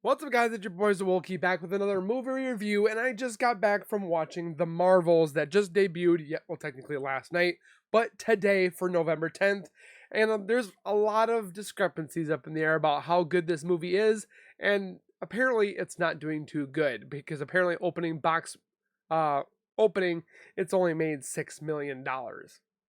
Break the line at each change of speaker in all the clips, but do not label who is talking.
What's up, guys? It's your boy Zowoki back with another movie review, and I just got back from watching The Marvels that just debuted, well, technically last night, but today for November 10th. And there's a lot of discrepancies up in the air about how good this movie is, and apparently it's not doing too good because apparently uh, opening, it's only made $6 million.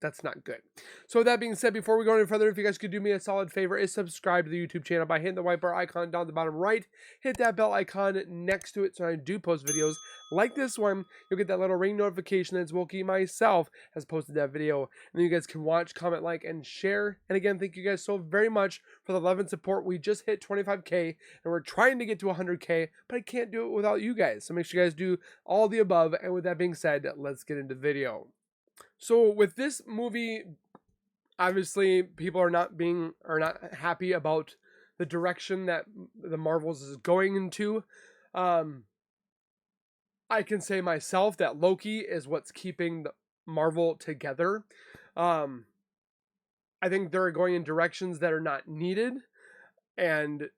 That's not good. So with that being said, before we go any further, if you guys could do me a solid favor, is subscribe to the YouTube channel by hitting the white bar icon down the bottom right. Hit that bell icon next to it so I do post videos like this one. You'll get that little ring notification that Zowoki myself has posted that video. And then you guys can watch, comment, like, and share. And again, thank you guys so very much for the love and support. We just hit 25K and we're trying to get to 100K, but I can't do it without you guys. So make sure you guys do all the above. And with that being said, let's get into the video. So with this movie, obviously people are not happy about the direction that the Marvels is going into. I can say myself that Loki is what's keeping the Marvel together. I think they're going in directions that are not needed, and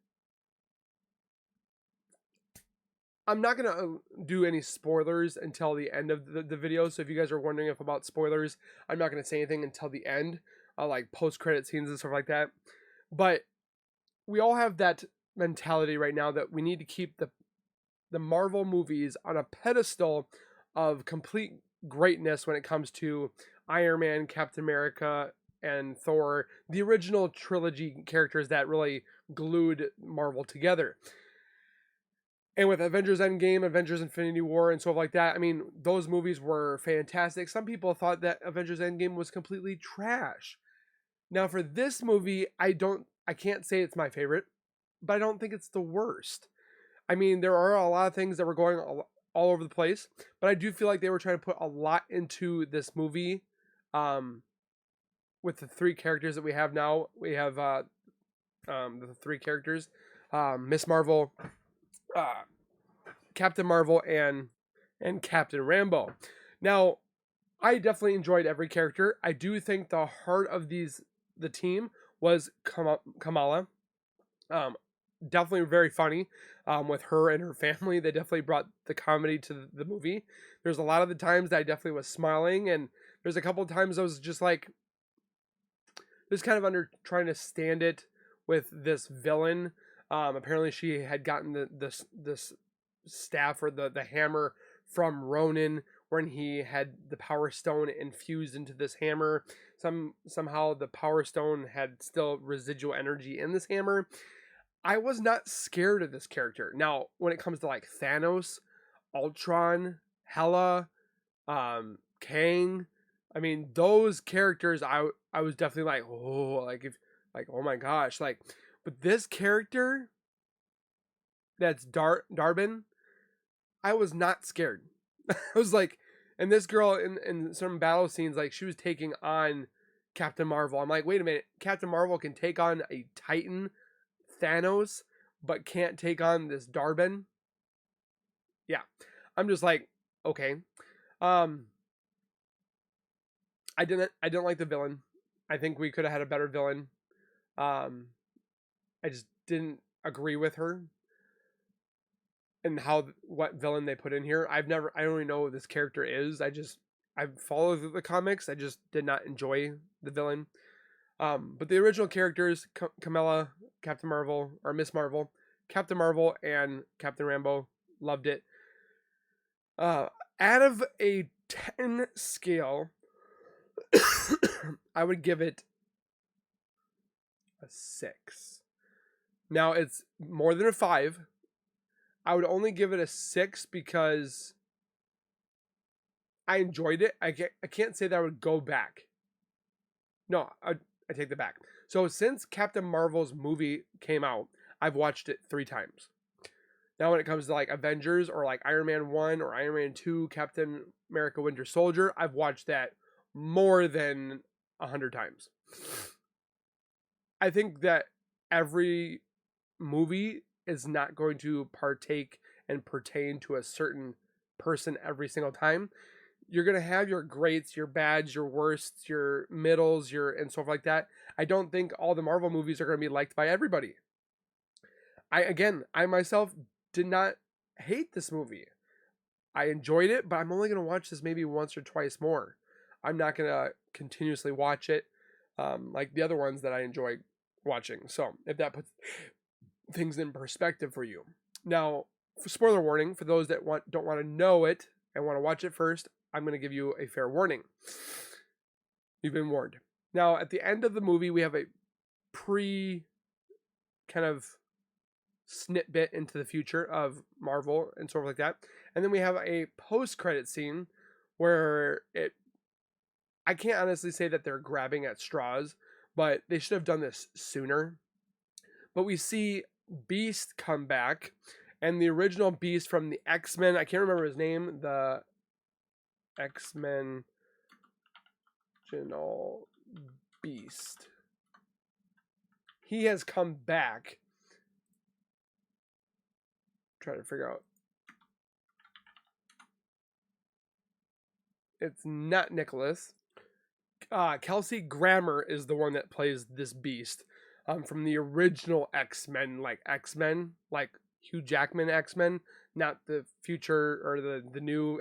I'm not going to do any spoilers until the end of the video. So if you guys are wondering if about spoilers, I'm not going to say anything until the end, like post-credit scenes and stuff like that. But we all have that mentality right now that we need to keep the Marvel movies on a pedestal of complete greatness when it comes to Iron Man, Captain America, and Thor, the original trilogy characters that really glued Marvel together. And with Avengers Endgame, Avengers Infinity War, and stuff like that, I mean, those movies were fantastic. Some people thought that Avengers Endgame was completely trash. Now, for this movie, I can't say it's my favorite, but I don't think it's the worst. I mean, there are a lot of things that were going all over the place, but I do feel like they were trying to put a lot into this movie. With the three characters that we have now, we have the three characters, Miss Marvel, Captain Marvel, and Captain Rambo. Now, I definitely enjoyed every character. I do think the heart of the team was Kamala. Definitely very funny with her and her family. They definitely brought the comedy to the movie. There's a lot of the times that I definitely was smiling, and there's a couple of times I was just like, just kind of trying to stand it with this villain. Apparently she had gotten this staff or the hammer from Ronin when he had the Power Stone infused into this hammer. Somehow the Power Stone had still residual energy in this hammer. I was not scared of this character. Now, when it comes to like Thanos, Ultron, Hela, Kang, I mean, those characters I was definitely like, oh, oh my gosh, like, but this character that's Darben, I was not scared. I was like, and this girl in some battle scenes, like, she was taking on Captain Marvel. I'm like, wait a minute, Captain Marvel can take on a Titan, Thanos, but can't take on this Darben? Yeah. I'm just like, okay. I didn't like the villain. I think we could have had a better villain. I just didn't agree with her and what villain they put in here. I don't even know what this character is. I followed the comics. I just did not enjoy the villain. But the original characters, Kamala, Captain Marvel, or Miss Marvel, Captain Marvel, and Captain Rambo, loved it. Out of a 10 scale, I would give it a 6. Now, it's more than a 5. I would only give it a 6 because I enjoyed it. I can't say that I would go back. No, I take that back. So since Captain Marvel's movie came out, I've watched it 3 times. Now when it comes to like Avengers or like Iron Man 1 or Iron Man 2, Captain America Winter Soldier, I've watched that more than 100 times. I think that every movie is not going to partake and pertain to a certain person every single time. You're going to have your greats, your bads, your worsts, your middles, and stuff like that. I don't think all the Marvel movies are going to be liked by everybody. I myself did not hate this movie. I enjoyed it, but I'm only gonna watch this maybe once or twice more. I'm not gonna continuously watch it like the other ones that I enjoy watching. So if that puts things in perspective for you. Now, for spoiler warning for those that don't want to know it and want to watch it first, I'm going to give you a fair warning. You've been warned. Now, at the end of the movie, we have a pre kind of snippet into the future of Marvel and sort of like that. And then we have a post-credit scene where I can't honestly say that they're grabbing at straws, but they should have done this sooner. But we see Beast come back, and the original Beast from the X-Men, I can't remember his name, the X-Men original Beast. He has come back. Trying to figure out. It's not Nicholas. Kelsey Grammer is the one that plays this Beast. From the original X-Men, like Hugh Jackman X-Men, not the future or the new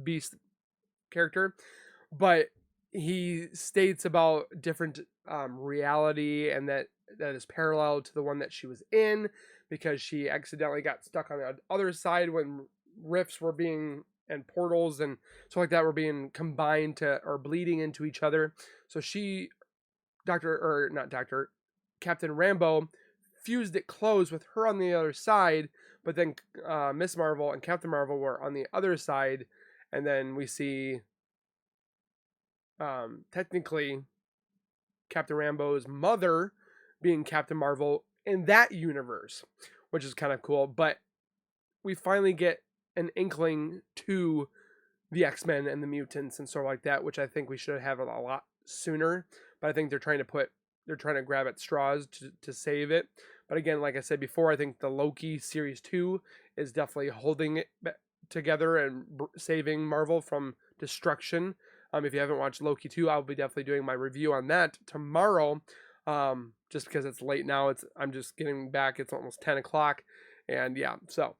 Beast character. But he states about different reality, and that is parallel to the one that she was in, because she accidentally got stuck on the other side when rifts were being, and portals and stuff like that were being combined to, or bleeding into each other. So she, Captain Rambeau fused it closed with her on the other side, but then Miss Marvel and Captain Marvel were on the other side, and then we see technically Captain Rambeau's mother being Captain Marvel in that universe, which is kind of cool. But we finally get an inkling to the X-Men and the mutants and sort of like that, which I think we should have a lot sooner. But I think they're trying to grab at straws to save it. But again, like I said before, I think the Loki series 2 is definitely holding it together and saving Marvel from destruction. If you haven't watched Loki 2, I'll be definitely doing my review on that tomorrow. Just because it's late now, I'm just getting back. It's almost 10 o'clock, and yeah. So,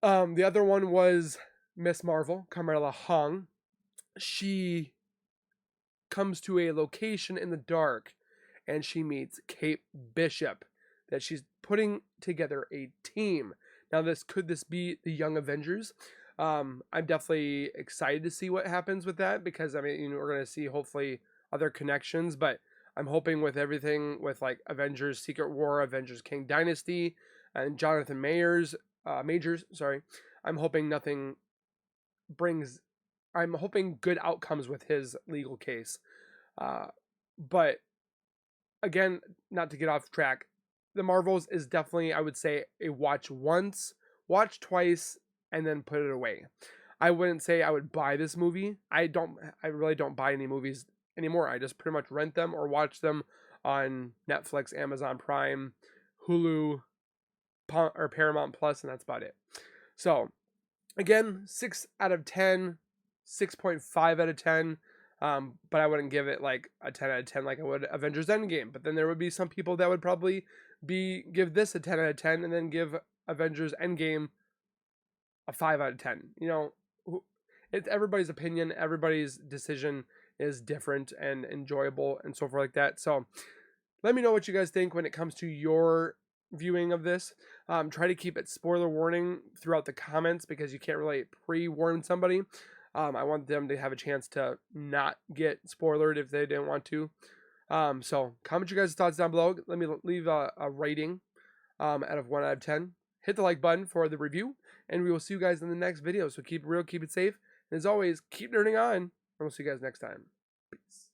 the other one was Miss Marvel, Kamala Hung. She comes to a location in the dark, and she meets Kate Bishop. That she's putting together a team. Now, could this be the Young Avengers? I'm definitely excited to see what happens with that, because I mean, we're going to see hopefully other connections, but I'm hoping with everything with like Avengers Secret War, Avengers King Dynasty, and Jonathan Majors, I'm hoping nothing brings, I'm hoping good outcomes with his legal case. But again, not to get off track, the Marvels is definitely, I would say, a watch once, watch twice, and then put it away. I wouldn't say I would buy this movie. I really don't buy any movies anymore. I just pretty much rent them or watch them on Netflix, Amazon Prime, Hulu, or Paramount Plus, and that's about it. So, again, 6 out of 10, 6.5 out of 10. But I wouldn't give it like a 10 out of 10 like I would Avengers Endgame. But then there would be some people that would probably give this a 10 out of 10 and then give Avengers Endgame a 5 out of 10. You know, it's everybody's opinion, everybody's decision is different and enjoyable and so forth like that. So let me know what you guys think when it comes to your viewing of this. Try to keep it spoiler warning throughout the comments, because you can't really pre-warn somebody. I want them to have a chance to not get spoilered if they didn't want to. So comment your guys' thoughts down below. Let me leave a rating out of 1 out of 10. Hit the like button for the review, and we will see you guys in the next video. So keep it real, keep it safe, and as always, keep nerding on, and we'll see you guys next time. Peace.